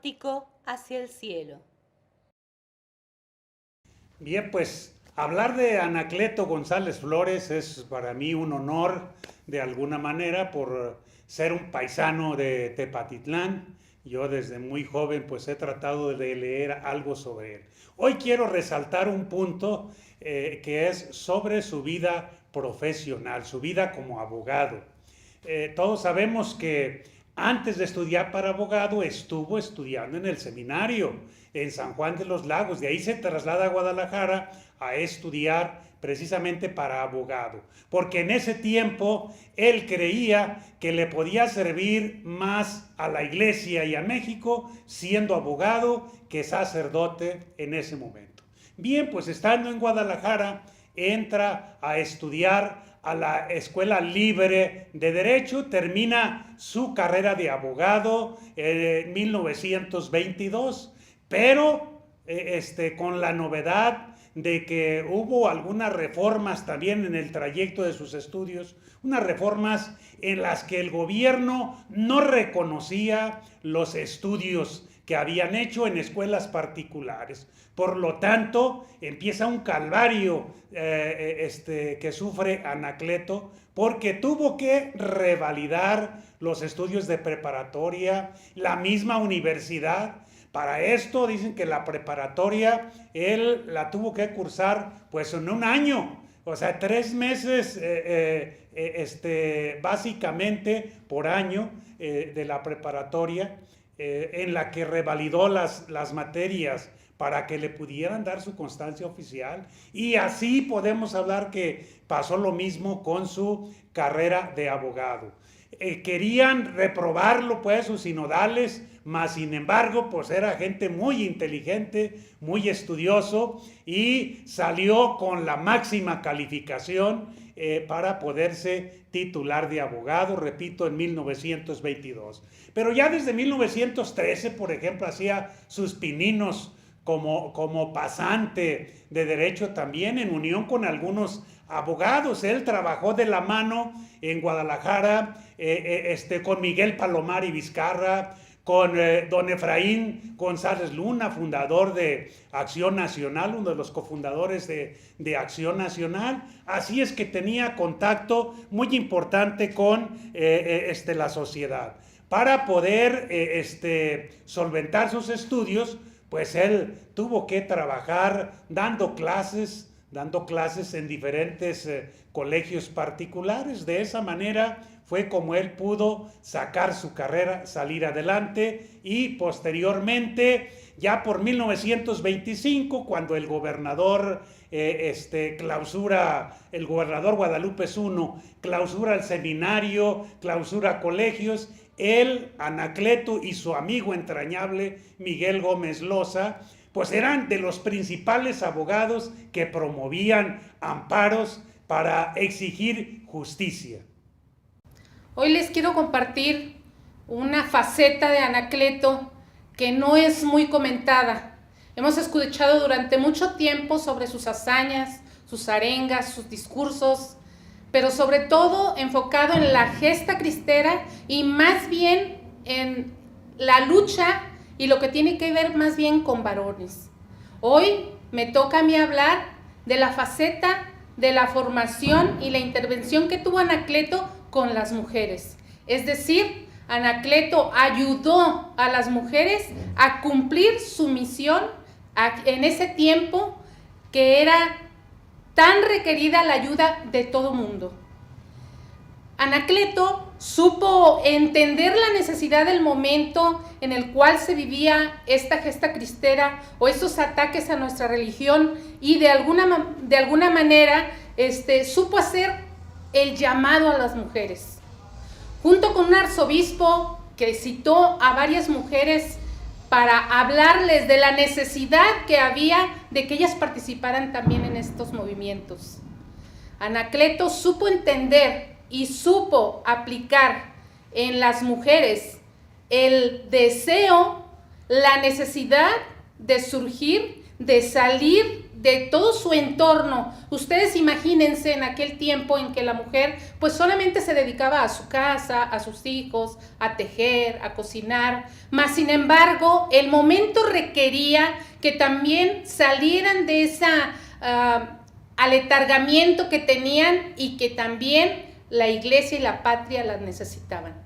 pórtico hacia el cielo. Bien, pues hablar de Anacleto González Flores es para mí un honor de alguna manera por ser un paisano de Tepatitlán. Yo desde muy joven pues he tratado de leer algo sobre él. Hoy quiero resaltar un punto que es sobre su vida profesional, su vida como abogado. Todos sabemos que antes de estudiar para abogado estuvo estudiando en el seminario en San Juan de los Lagos. De ahí se traslada a Guadalajara a estudiar precisamente para abogado, porque en ese tiempo él creía que le podía servir más a la iglesia y a México siendo abogado que sacerdote en ese momento. Bien, pues estando en Guadalajara entra a estudiar a la Escuela Libre de Derecho, termina su carrera de abogado en 1922, pero con la novedad de que hubo algunas reformas también en el trayecto de sus estudios, unas reformas en las que el gobierno no reconocía los estudios que habían hecho en escuelas particulares. Por lo tanto, empieza un calvario que sufre Anacleto, porque tuvo que revalidar los estudios de preparatoria, la misma universidad. Para esto dicen que la preparatoria él la tuvo que cursar pues en un año, o sea, 3 meses básicamente por año de la preparatoria, en la que revalidó las materias para que le pudieran dar su constancia oficial, y así podemos hablar que pasó lo mismo con su carrera de abogado. Querían reprobarlo pues sus sinodales, mas sin embargo pues era gente muy inteligente, muy estudioso, y salió con la máxima calificación para poderse titular de abogado, repito, en 1922. Pero ya desde 1913, por ejemplo, hacía sus pininos como pasante de derecho también, en unión con algunos abogados. Él trabajó de la mano en Guadalajara con Miguel Palomar y Vizcarra, con don Efraín González Luna, fundador de Acción Nacional, uno de los cofundadores de Acción Nacional. Así es que tenía contacto muy importante con la sociedad. Para poder solventar sus estudios, pues él tuvo que trabajar dando clases en diferentes colegios particulares. De esa manera fue como él pudo sacar su carrera, salir adelante, y posteriormente, ya por 1925, cuando el gobernador el gobernador Guadalupe I clausura el seminario, clausura colegios, él, Anacleto y su amigo entrañable Miguel Gómez Loza, pues eran de los principales abogados que promovían amparos para exigir justicia. Hoy les quiero compartir una faceta de Anacleto que no es muy comentada. Hemos escuchado durante mucho tiempo sobre sus hazañas, sus arengas, sus discursos, pero sobre todo enfocado en la gesta cristera y más bien en la lucha y lo que tiene que ver más bien con varones. Hoy me toca a mí hablar de la faceta de la formación y la intervención que tuvo Anacleto con las mujeres. Es decir, Anacleto ayudó a las mujeres a cumplir su misión en ese tiempo que era tan requerida la ayuda de todo mundo. Anacleto supo entender la necesidad del momento en el cual se vivía esta gesta cristera o estos ataques a nuestra religión, y de alguna manera supo hacer el llamado a las mujeres. Junto con un arzobispo que citó a varias mujeres para hablarles de la necesidad que había de que ellas participaran también en estos movimientos. Anacleto supo entender y supo aplicar en las mujeres el deseo, la necesidad de surgir, de salir de todo su entorno. Ustedes imagínense en aquel tiempo en que la mujer pues solamente se dedicaba a su casa, a sus hijos, a tejer, a cocinar, mas sin embargo el momento requería que también salieran de ese aletargamiento que tenían y que también la iglesia y la patria las necesitaban.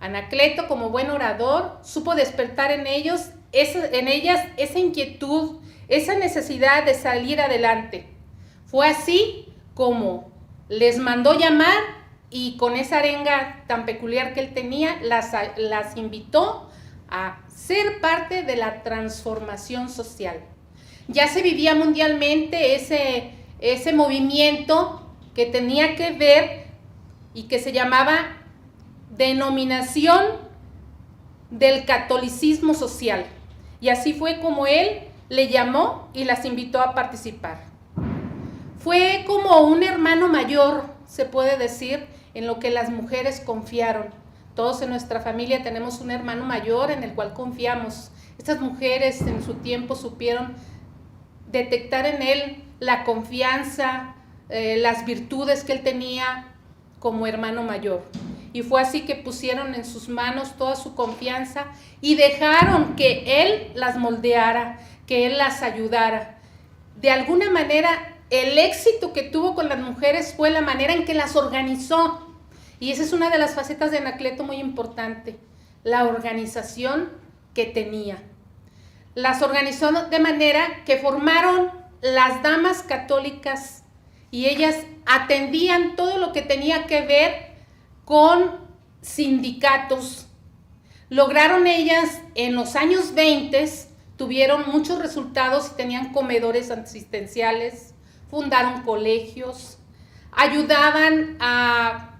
Anacleto, como buen orador, supo despertar en ellas esa inquietud, esa necesidad de salir adelante. Fue así como les mandó llamar y con esa arenga tan peculiar que él tenía, las invitó a ser parte de la transformación social. Ya se vivía mundialmente ese movimiento que tenía que ver y que se llamaba denominación del catolicismo social. Y así fue como él le llamó y las invitó a participar. Fue como un hermano mayor, se puede decir, en lo que las mujeres confiaron. Todos en nuestra familia tenemos un hermano mayor en el cual confiamos. Estas mujeres en su tiempo supieron detectar en él la confianza, las virtudes que él tenía como hermano mayor. Y fue así que pusieron en sus manos toda su confianza y dejaron que él las moldeara, que él las ayudara. De alguna manera, el éxito que tuvo con las mujeres fue la manera en que las organizó. Y esa es una de las facetas de Anacleto muy importante, la organización que tenía. Las organizó de manera que formaron las damas católicas y ellas atendían todo lo que tenía que ver con sindicatos. Lograron ellas en los años 20, tuvieron muchos resultados y tenían comedores asistenciales, fundaron colegios, ayudaban a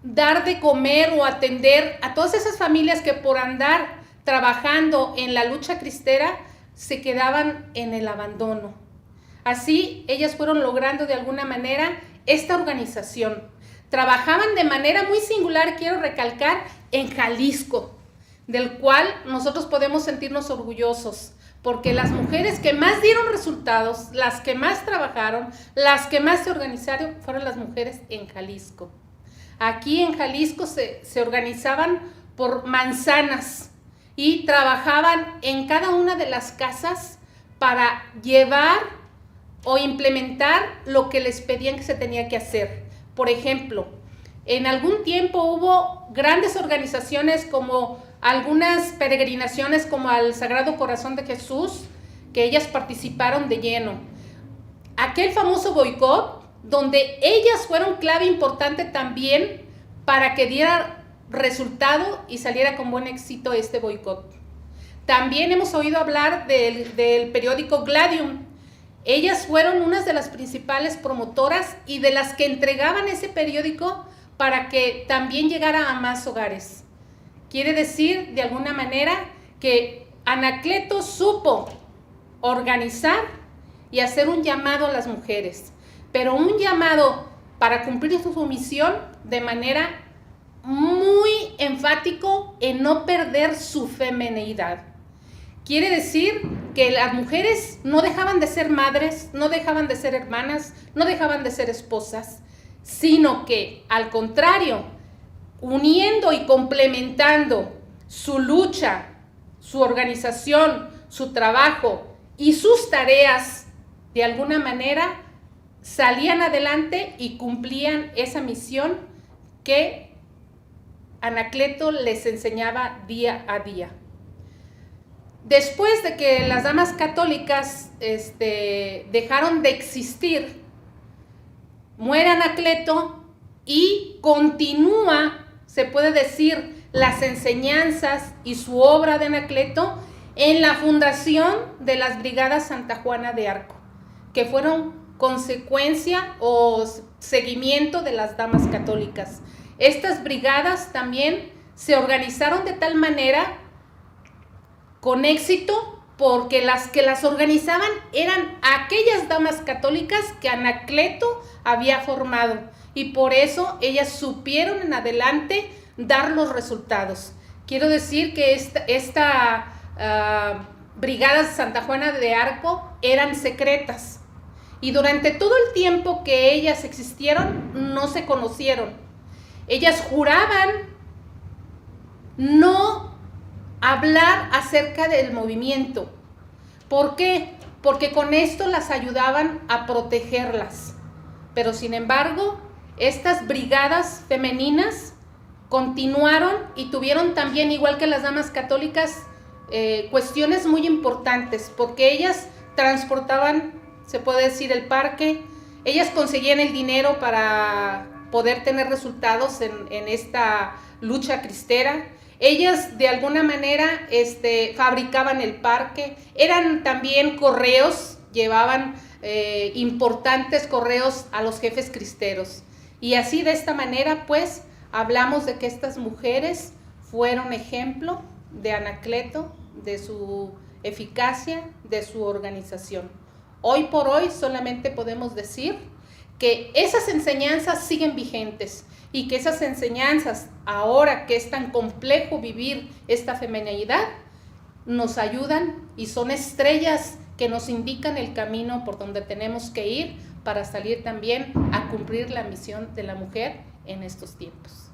dar de comer o atender a todas esas familias que por andar trabajando en la lucha cristera se quedaban en el abandono. Así ellas fueron logrando de alguna manera esta organización. Trabajaban de manera muy singular, quiero recalcar, en Jalisco, del cual nosotros podemos sentirnos orgullosos, porque las mujeres que más dieron resultados, las que más trabajaron, las que más se organizaron, fueron las mujeres en Jalisco. Aquí en Jalisco se organizaban por manzanas y trabajaban en cada una de las casas para llevar o implementar lo que les pedían que se tenía que hacer. Por ejemplo, en algún tiempo hubo grandes organizaciones como algunas peregrinaciones como al Sagrado Corazón de Jesús, que ellas participaron de lleno. Aquel famoso boicot, donde ellas fueron clave importante también para que diera resultado y saliera con buen éxito este boicot. También hemos oído hablar del periódico Gladium. Ellas fueron unas de las principales promotoras y de las que entregaban ese periódico para que también llegara a más hogares. Quiere decir, de alguna manera, que Anacleto supo organizar y hacer un llamado a las mujeres, pero un llamado para cumplir su misión de manera muy enfático en no perder su femineidad. Quiere decir que las mujeres no dejaban de ser madres, no dejaban de ser hermanas, no dejaban de ser esposas, sino que, al contrario, uniendo y complementando su lucha, su organización, su trabajo y sus tareas, de alguna manera salían adelante y cumplían esa misión que Anacleto les enseñaba día a día. Después de que las damas católicas dejaron de existir, muere Anacleto y continúa, se puede decir, las enseñanzas y su obra de Anacleto en la fundación de las Brigadas Santa Juana de Arco, que fueron consecuencia o seguimiento de las damas católicas. Estas brigadas también se organizaron de tal manera con éxito, porque las que las organizaban eran aquellas damas católicas que Anacleto había formado, y por eso ellas supieron en adelante dar los resultados. Esta brigadas de Santa Juana de Arco eran secretas. Y durante todo el tiempo que ellas existieron, no se conocieron. Ellas juraban no hablar acerca del movimiento. ¿Por qué? Porque con esto las ayudaban a protegerlas. Pero sin embargo, estas brigadas femeninas continuaron y tuvieron también, igual que las damas católicas, cuestiones muy importantes, porque ellas transportaban, se puede decir, el parque, ellas conseguían el dinero para poder tener resultados en esta lucha cristera. Ellas de alguna manera fabricaban el parque, eran también correos, llevaban importantes correos a los jefes cristeros. Y así, de esta manera, pues, hablamos de que estas mujeres fueron ejemplo de Anacleto, de su eficacia, de su organización. Hoy por hoy solamente podemos decir que esas enseñanzas siguen vigentes y que esas enseñanzas, ahora que es tan complejo vivir esta feminidad, nos ayudan y son estrellas que nos indican el camino por donde tenemos que ir para salir también a cumplir la misión de la mujer en estos tiempos.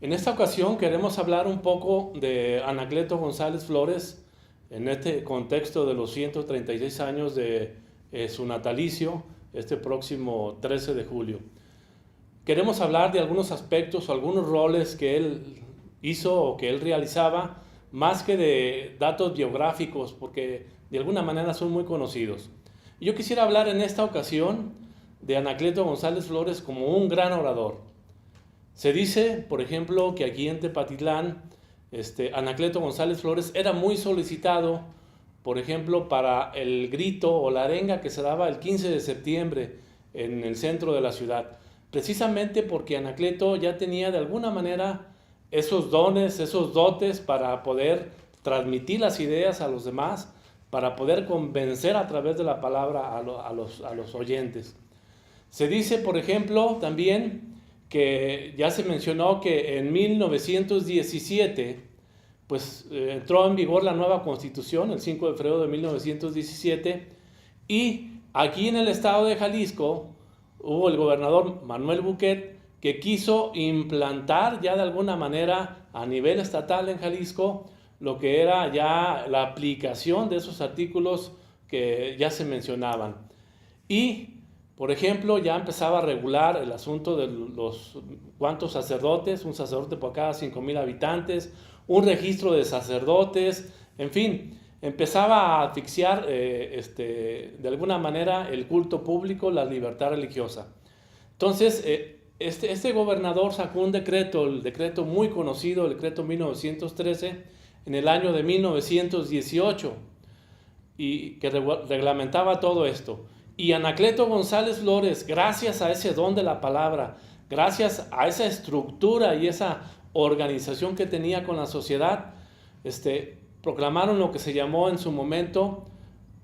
En esta ocasión queremos hablar un poco de Anacleto González Flores en este contexto de los 136 años de su natalicio, este próximo 13 de julio. Queremos hablar de algunos aspectos o algunos roles que él hizo o que él realizaba, más que de datos biográficos, porque de alguna manera son muy conocidos. Yo quisiera hablar en esta ocasión de Anacleto González Flores como un gran orador. Se dice, por ejemplo, que aquí en Tepatitlán, Anacleto González Flores era muy solicitado, por ejemplo, para el grito o la arenga que se daba el 15 de septiembre en el centro de la ciudad, precisamente porque Anacleto ya tenía de alguna manera esos dones, esos dotes para poder transmitir las ideas a los demás, para poder convencer a través de la palabra a los oyentes. Se dice, por ejemplo, también que ya se mencionó que en 1917 pues entró en vigor la nueva Constitución, el 5 de febrero de 1917, y aquí en el estado de Jalisco hubo el gobernador Manuel Buquet, que quiso implantar ya de alguna manera a nivel estatal en Jalisco lo que era ya la aplicación de esos artículos que ya se mencionaban. Y, por ejemplo, ya empezaba a regular el asunto de los cuántos sacerdotes, un sacerdote por cada 5,000 habitantes, un registro de sacerdotes, en fin, empezaba a asfixiar de alguna manera el culto público, la libertad religiosa. Entonces, este gobernador sacó un decreto, el decreto muy conocido, el decreto 1913, en el año de 1918, y que reglamentaba todo esto. Y Anacleto González Flores, gracias a ese don de la palabra, gracias a esa estructura y esa organización que tenía con la sociedad, proclamaron lo que se llamó en su momento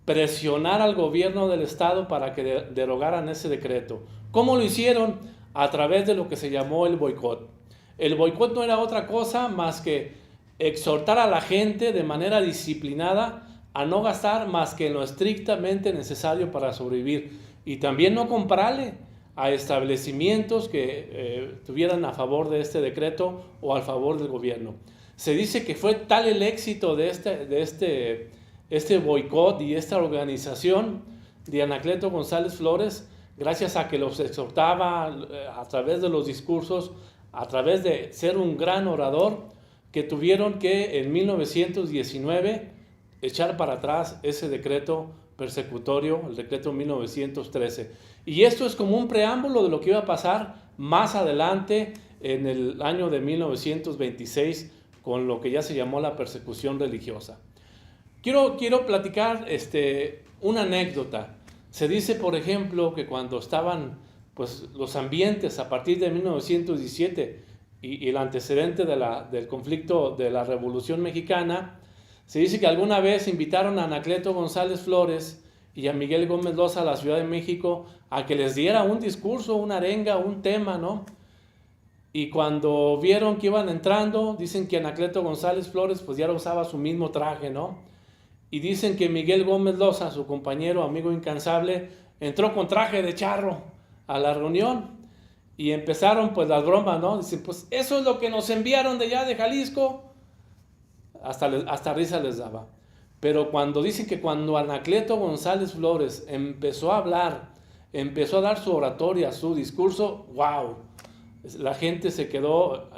presionar al gobierno del estado para que derogaran ese decreto. ¿Cómo lo hicieron? A través de lo que se llamó el boicot. El boicot no era otra cosa más que exhortar a la gente de manera disciplinada a no gastar más que en lo estrictamente necesario para sobrevivir, y también no comprarle a establecimientos que estuvieran a favor de este decreto o a favor del gobierno. Se dice que fue tal el éxito de este boicot y esta organización de Anacleto González Flores, gracias a que los exhortaba a través de los discursos, a través de ser un gran orador, que tuvieron que en 1919 echar para atrás ese decreto persecutorio, el decreto 1913. Y esto es como un preámbulo de lo que iba a pasar más adelante en el año de 1926 con lo que ya se llamó la persecución religiosa. Quiero platicar una anécdota. Se dice, por ejemplo, que cuando estaban pues, los ambientes a partir de 1917 y el antecedente del conflicto de la Revolución Mexicana, se dice que alguna vez invitaron a Anacleto González Flores y a Miguel Gómez Loza a la Ciudad de México a que les diera un discurso, una arenga, un tema, ¿no? y cuando vieron que iban entrando, dicen que Anacleto González Flores pues ya usaba su mismo traje, ¿no? Y dicen que Miguel Gómez Loza, su compañero, amigo incansable, entró con traje de charro a la reunión y empezaron pues las bromas, ¿no? Dicen, pues eso es lo que nos enviaron de allá de Jalisco. Hasta risa les daba. Pero dicen que cuando Anacleto González Flores empezó a hablar, empezó a dar su oratoria, su discurso, ¡wow! La gente se quedó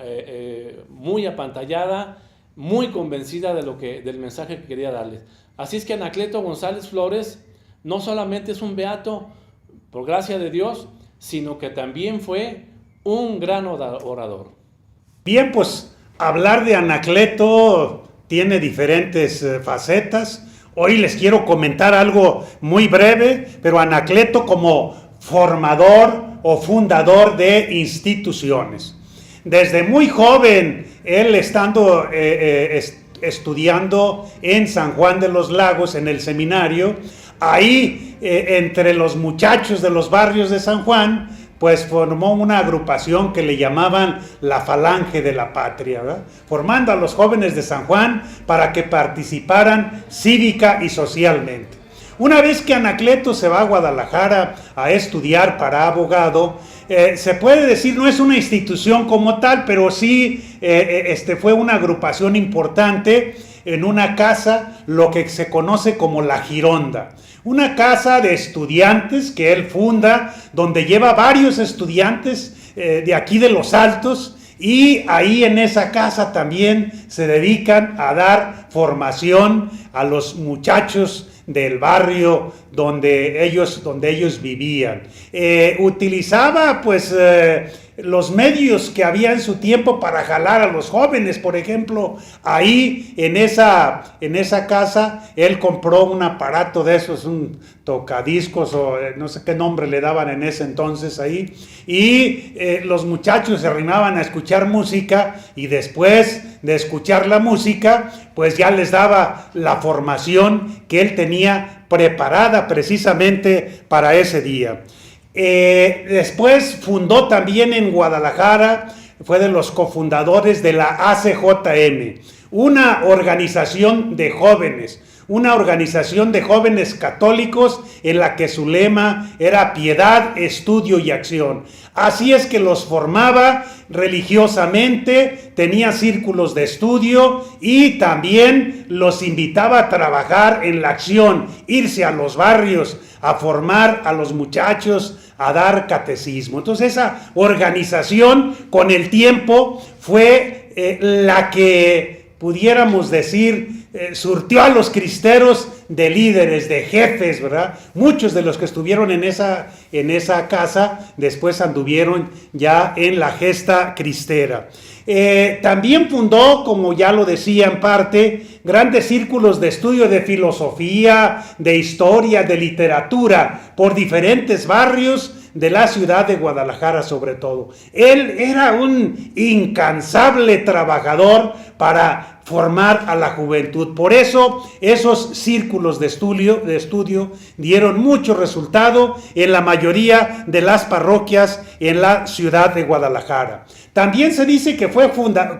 muy apantallada, muy convencida del mensaje que quería darles. Así es que Anacleto González Flores no solamente es un beato, por gracia de Dios, sino que también fue un gran orador. Bien, pues hablar de Anacleto tiene diferentes facetas. Hoy les quiero comentar algo muy breve, pero Anacleto como formador o fundador de instituciones. Desde muy joven, él estando estudiando en San Juan de los Lagos, en el seminario, ahí entre los muchachos de los barrios de San Juan, pues formó una agrupación que le llamaban la Falange de la Patria, ¿verdad? Formando a los jóvenes de San Juan para que participaran cívica y socialmente. Una vez que Anacleto se va a Guadalajara a estudiar para abogado, se puede decir, no es una institución como tal, pero sí fue una agrupación importante en una casa, lo que se conoce como la Gironda. Una casa de estudiantes que él funda, donde lleva varios estudiantes de aquí de Los Altos, y ahí en esa casa también se dedican a dar formación a los muchachos del barrio donde ellos vivían. Utilizaba pues los medios que había en su tiempo para jalar a los jóvenes. Por ejemplo, ahí en esa casa él compró un aparato de esos, un tocadiscos o no sé qué nombre le daban en ese entonces ahí, y los muchachos se arrimaban a escuchar música, y después de escuchar la música pues ya les daba la formación que él tenía preparada precisamente para ese día. Después fundó también en Guadalajara, fue de los cofundadores de la ACJM, una organización de jóvenes católicos en la que su lema era piedad, estudio y acción. Así es que los formaba religiosamente, tenía círculos de estudio y también los invitaba a trabajar en la acción, irse a los barrios, a formar a los muchachos, a dar catecismo. Entonces esa organización con el tiempo fue la que pudiéramos decir surtió a los cristeros de líderes, de jefes, ¿verdad? Muchos de los que estuvieron en esa casa después anduvieron ya en la gesta cristera. También fundó, como ya lo decía en parte, grandes círculos de estudio de filosofía, de historia, de literatura, por diferentes barrios de la ciudad de Guadalajara sobre todo. Él era un incansable trabajador para formar a la juventud. Por eso esos círculos de estudio dieron mucho resultado en la mayoría de las parroquias en la ciudad de Guadalajara. También se dice que fue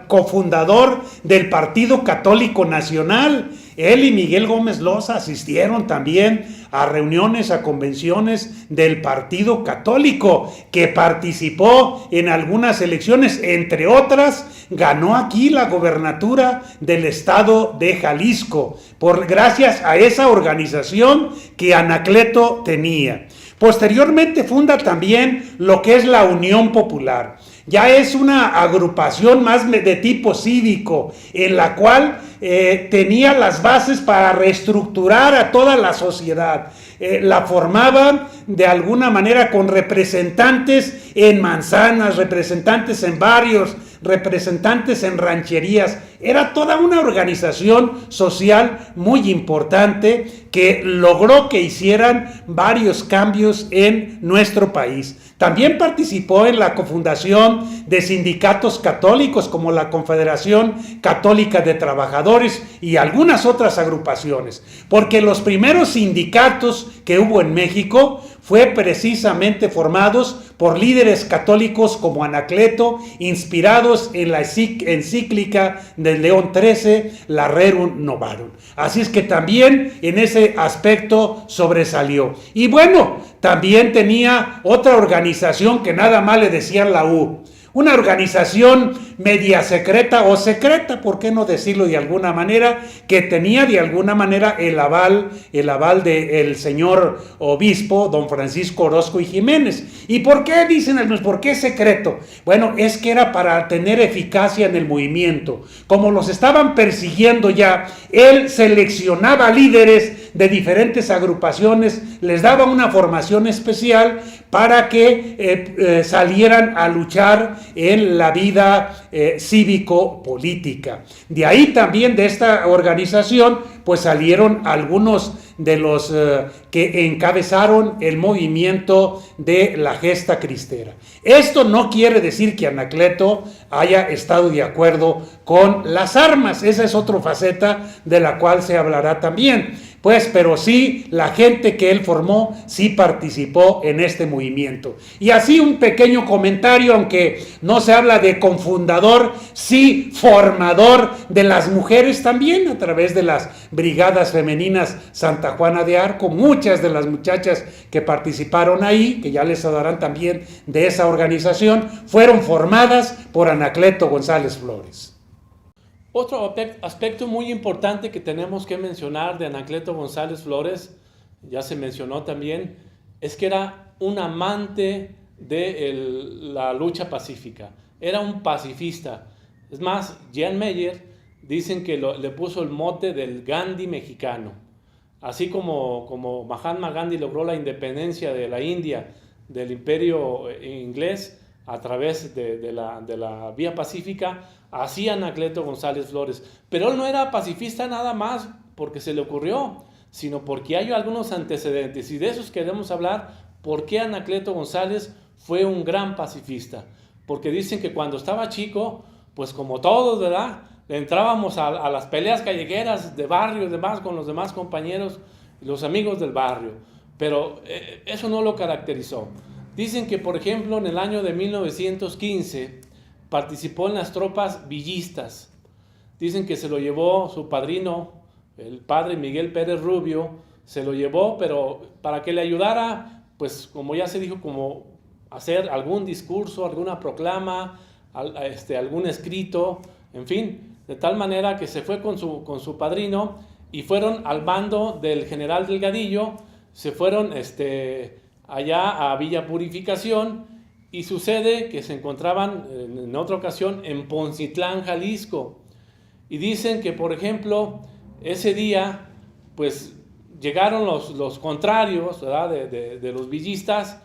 cofundador del Partido Católico Nacional. Él y Miguel Gómez Loza asistieron también a reuniones, a convenciones del Partido Católico, que participó en algunas elecciones, entre otras, ganó aquí la gobernatura del estado de Jalisco, gracias a esa organización que Anacleto tenía. Posteriormente funda también lo que es la Unión Popular. Ya es una agrupación más de tipo cívico, en la cual tenía las bases para reestructurar a toda la sociedad. La formaban de alguna manera con representantes en manzanas, representantes en barrios, representantes en rancherías. Era toda una organización social muy importante que logró que hicieran varios cambios en nuestro país. También participó en la cofundación de sindicatos católicos como la Confederación Católica de Trabajadores y algunas otras agrupaciones, porque los primeros sindicatos que hubo en México fue precisamente formados por líderes católicos como Anacleto, inspirados en la encíclica de León XIII, la Rerum Novarum. Así es que también en ese aspecto sobresalió. Y bueno, también tenía otra organización que nada más le decían la U. Una organización media secreta o secreta, ¿por qué no decirlo de alguna manera? Que tenía de alguna manera el aval del señor obispo, don Francisco Orozco y Jiménez. ¿Y por qué dicen algunos? ¿Por qué secreto? Bueno, es que era para tener eficacia en el movimiento. Como los estaban persiguiendo ya, él seleccionaba líderes de diferentes agrupaciones, les daba una formación especial para que salieran a luchar en la vida cívico-política. De ahí también, de esta organización, pues salieron algunos de los que encabezaron el movimiento de la gesta cristera. Esto no quiere decir que Anacleto haya estado de acuerdo con las armas, esa es otra faceta de la cual se hablará también. Pues, pero sí, la gente que él formó sí participó en este movimiento. Y así un pequeño comentario, aunque no se habla de confundador, sí formador de las mujeres también, a través de las brigadas femeninas Santa Juana de Arco. Muchas de las muchachas que participaron ahí, que ya les darán también de esa organización, fueron formadas por Anacleto González Flores. Otro aspecto muy importante que tenemos que mencionar de Anacleto González Flores, ya se mencionó también, es que era un amante de la lucha pacífica, era un pacifista. Es más, Jan Meyer dicen que le puso el mote del Gandhi mexicano. Así como Mahatma Gandhi logró la independencia de la India del imperio inglés a través de la vía pacífica, así Anacleto González Flores. Pero él no era pacifista nada más porque se le ocurrió, sino porque hay algunos antecedentes, y de esos queremos hablar. ¿Por qué Anacleto González fue un gran pacifista? Porque dicen que cuando estaba chico, pues como todos, ¿verdad?, le entrábamos a las peleas callejeras de barrio y demás con los demás compañeros, los amigos del barrio, pero eso no lo caracterizó. Dicen que, por ejemplo, en el año de 1915 participó en las tropas villistas. Dicen que se lo llevó su padrino, el padre Miguel Pérez Rubio, se lo llevó, pero para que le ayudara, pues como ya se dijo, como hacer algún discurso, alguna proclama, algún escrito, en fin, de tal manera que se fue con su padrino y fueron al bando del general Delgadillo, se fueron allá a Villa Purificación, y sucede que se encontraban en otra ocasión en Poncitlán, Jalisco, y dicen que, por ejemplo, ese día pues llegaron los contrarios, ¿verdad?, de los villistas,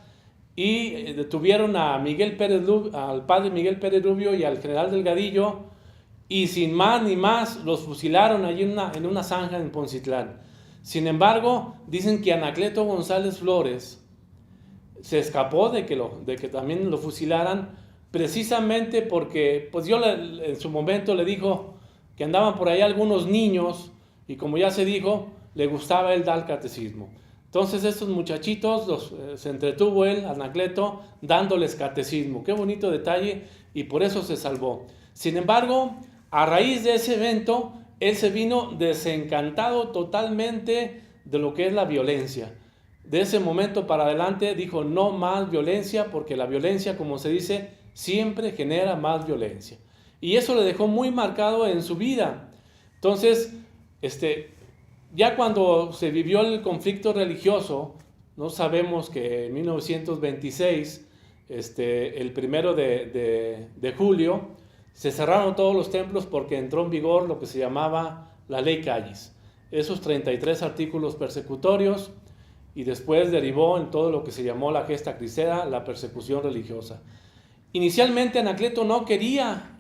y detuvieron a al padre Miguel Pérez Rubio y al general Delgadillo, y sin más ni más los fusilaron allí en una zanja en Poncitlán. Sin embargo, dicen que Anacleto González Flores se escapó de que también lo fusilaran, precisamente porque pues Dios en su momento le dijo que andaban por ahí algunos niños, y como ya se dijo, le gustaba él dar catecismo. Entonces estos muchachitos se entretuvo él, Anacleto, dándoles catecismo. Qué bonito detalle, y por eso se salvó. Sin embargo, a raíz de ese evento, él se vino desencantado totalmente de lo que es la violencia. De ese momento para adelante dijo: no más violencia, porque la violencia, como se dice, siempre genera más violencia. Y eso le dejó muy marcado en su vida. Entonces, ya cuando se vivió el conflicto religioso, no sabemos que en 1926, el 1 de julio, se cerraron todos los templos porque entró en vigor lo que se llamaba la Ley Calles. Esos 33 artículos persecutorios, y después derivó en todo lo que se llamó la gesta cristera, la persecución religiosa. Inicialmente Anacleto no quería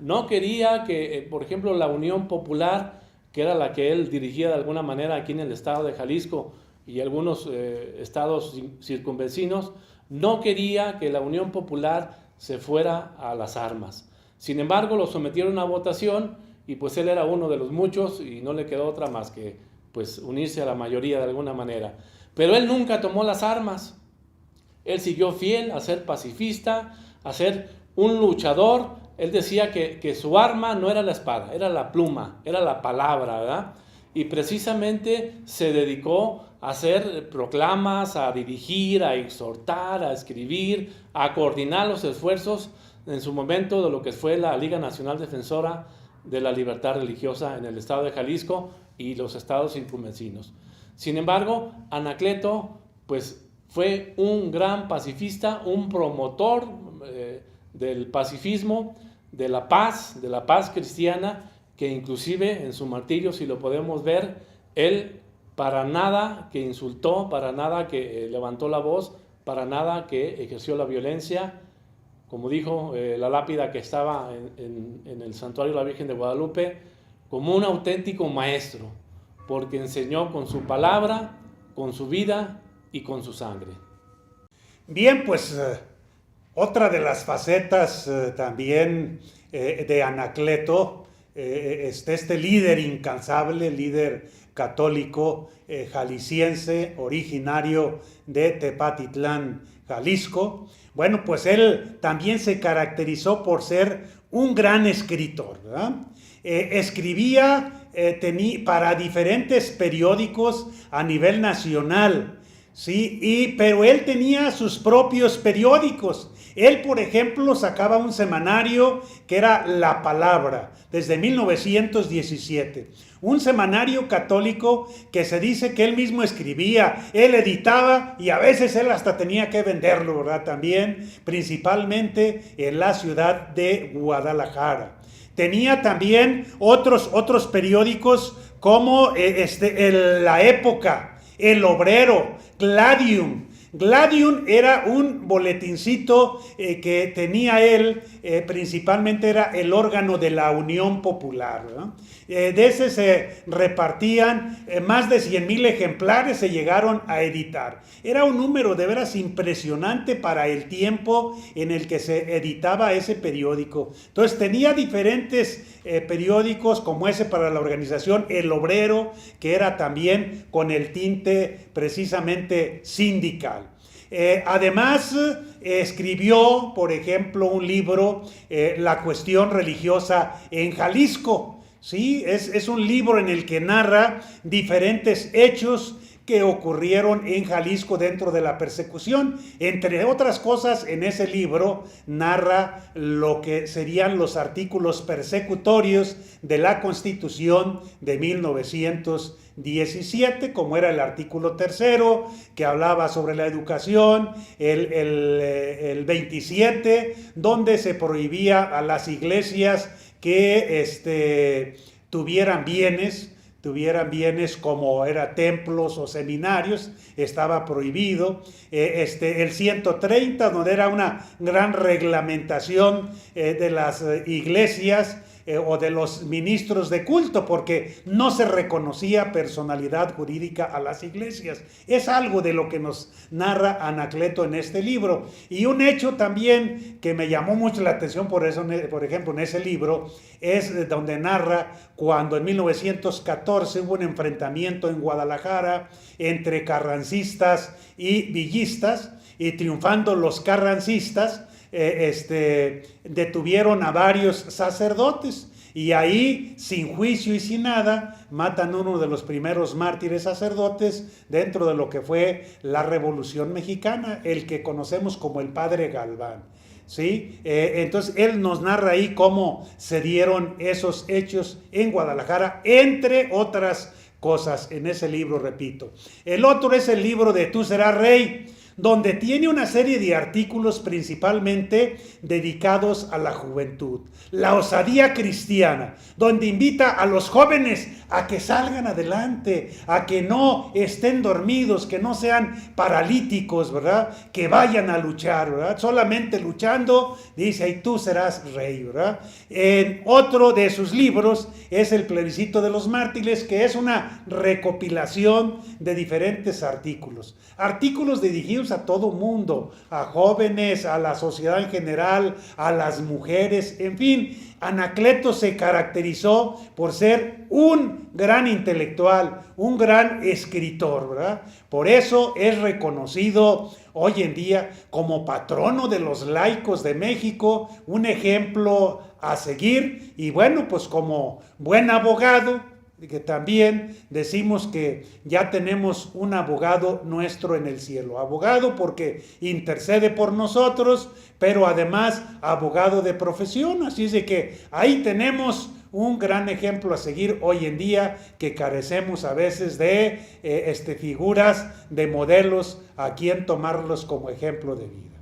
que, por ejemplo, la Unión Popular, que era la que él dirigía de alguna manera aquí en el estado de Jalisco y algunos estados circunvecinos, no quería que la Unión Popular se fuera a las armas. Sin embargo, lo sometieron a votación, y pues él era uno de los muchos y no le quedó otra más que pues unirse a la mayoría de alguna manera. Pero él nunca tomó las armas. Él siguió fiel a ser pacifista, a ser un luchador. Él decía que su arma no era la espada, era la pluma, era la palabra, ¿verdad? Y precisamente se dedicó a hacer proclamas, a dirigir, a exhortar, a escribir, a coordinar los esfuerzos en su momento de lo que fue la Liga Nacional Defensora de la Libertad Religiosa en el estado de Jalisco y los estados circunvecinos. Sin embargo, Anacleto pues fue un gran pacifista, un promotor del pacifismo, de la paz cristiana, que inclusive en su martirio, si lo podemos ver, él para nada que insultó, para nada que levantó la voz, para nada que ejerció la violencia, como dijo la lápida que estaba en el santuario de la Virgen de Guadalupe, como un auténtico maestro, porque enseñó con su palabra, con su vida y con su sangre. Bien, pues otra de las facetas también de Anacleto, este líder incansable, líder católico jalisciense, originario de Tepatitlán, Jalisco. Bueno, pues él también se caracterizó por ser un gran escritor, ¿verdad? Escribía para diferentes periódicos a nivel nacional, ¿sí? Pero él tenía sus propios periódicos. Él, por ejemplo, sacaba un semanario que era La Palabra, desde 1917. Un semanario católico que se dice que él mismo escribía, él editaba y a veces él hasta tenía que venderlo, ¿verdad? También, principalmente en la ciudad de Guadalajara. Tenía también otros periódicos como La Época, El Obrero, Gladium. Gladium era un boletincito que tenía él, principalmente era el órgano de la Unión Popular, ¿no? De ese se repartían más de 100,000 ejemplares, se llegaron a editar. Era un número de veras impresionante para el tiempo en el que se editaba ese periódico. Entonces tenía diferentes periódicos como ese para la organización El Obrero, que era también con el tinte precisamente sindical. Además, escribió, por ejemplo, un libro, La cuestión religiosa en Jalisco. ¿Sí? Es un libro en el que narra diferentes hechos que ocurrieron en Jalisco dentro de la persecución. Entre otras cosas, en ese libro narra lo que serían los artículos persecutorios de la Constitución de 1917, como era el artículo 3, que hablaba sobre la educación, el 27, donde se prohibía a las iglesias que tuvieran bienes como era templos o seminarios, estaba prohibido. El 130, donde era una gran reglamentación de las iglesias o de los ministros de culto, porque no se reconocía personalidad jurídica a las iglesias. Es algo de lo que nos narra Anacleto en este libro. Y un hecho también que me llamó mucho la atención, por ejemplo, en ese libro, es donde narra cuando en 1914 hubo un enfrentamiento en Guadalajara entre carrancistas y villistas, y triunfando los carrancistas, detuvieron a varios sacerdotes y ahí, sin juicio y sin nada, matan a uno de los primeros mártires sacerdotes dentro de lo que fue la Revolución Mexicana, el que conocemos como el Padre Galván. ¿Sí? Entonces él nos narra ahí cómo se dieron esos hechos en Guadalajara, entre otras cosas, en ese libro, repito. El otro es el libro de Tú serás rey, donde tiene una serie de artículos principalmente dedicados a la juventud, la osadía cristiana, donde invita a los jóvenes a que salgan adelante, a que no estén dormidos, que no sean paralíticos, ¿verdad? Que vayan a luchar, ¿verdad? Solamente luchando, dice, y tú serás rey, ¿verdad? Otro de sus libros es El plebiscito de los mártires, que es una recopilación de diferentes artículos dirigidos a todo mundo, a jóvenes, a la sociedad en general, a las mujeres, en fin. Anacleto se caracterizó por ser un gran intelectual, un gran escritor, ¿verdad? Por eso es reconocido hoy en día como patrono de los laicos de México, un ejemplo a seguir, y bueno, pues como buen abogado, que también decimos que ya tenemos un abogado nuestro en el cielo, abogado porque intercede por nosotros, pero además abogado de profesión, así es de que ahí tenemos un gran ejemplo a seguir hoy en día, que carecemos a veces de figuras, de modelos a quien tomarlos como ejemplo de vida.